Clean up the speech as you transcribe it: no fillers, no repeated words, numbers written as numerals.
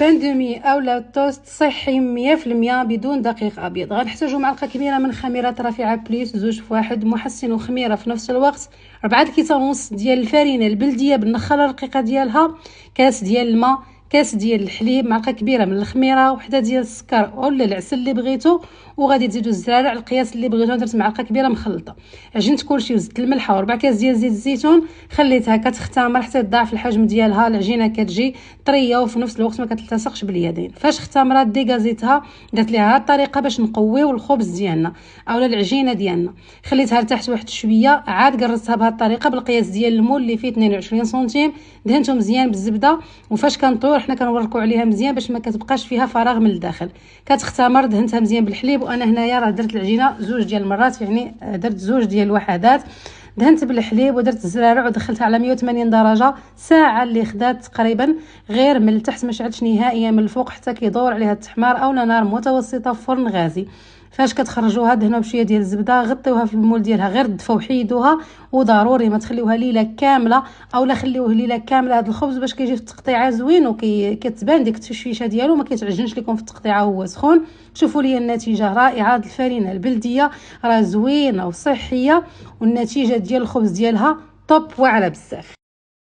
بان دومي اولا توست صحي 100% بدون دقيق ابيض. غنحتاجو معلقه كبيره من خميرات رفيعه بليس، زوج في واحد، محسن وخميره في نفس الوقت، 4 كيسان ونص ديال الفرينه البلديه بالنخاله الرقيقه ديالها، كاس ديال الماء، كاس ديال الحليب، معلقه كبيره من الخميره، وحده ديال السكر ولا العسل اللي بغيتو، وغادي تزيدوا الزرارع القياس اللي بغيتو. درت معلقه كبيره مخلطه، عجنت كلشي وزدت الملح وربع كاس ديال زيت الزيتون، خليتها كتختمر حتى تضاعف الحجم ديالها. العجينه كتجي طريه وفي نفس الوقت ما كتلتصقش باليدين. فاش اختمرات ديغازيتها، درت ليها هاد الطريقه باش نقويو الخبز ديالنا اولا العجينه ديالنا. خليتها ارتاحت واحد شويه، عاد قرصتها بهاد الطريقه بالقياس ديال المول اللي فيه 22 سنتيم، دهنته مزيان بالزبده، وفاش كنطيور حنا كنوركو عليها مزيان باش ما كتبقاش فيها فراغ من الداخل. كتختمر، دهنتها مزيان بالحليب، وانا هنايا راه درت العجينه زوج ديال المرات، يعني درت زوج ديال الوحدات. دهنت بالحليب ودرت الزرارع ودخلتها على 180 درجه ساعه اللي خدات تقريبا، غير من التحت ما شعلتش نهائيا، من الفوق حتى كيدور عليها التحمار او نار متوسطه في فرن غازي. فاش كتخرجوها دهنوها بشويه ديال الزبده، غطيوها في المول ديالها، غير دفوا وحيدوها، وضروري ما تخليوها ليله كامله اولا خليوه ليله كامله. هذا الخبز باش كيجي في التقطيعه زوين وكتبان ديك التشويشه ديالو، ما كيتعجنش لكم في التقطيعه وهو سخون. شوفوا لي النتيجه رائعه. الفرينه البلديه راه زوينه وصحيه، والنتيجه ديال الخبز ديالها طوب، واعره بزاف.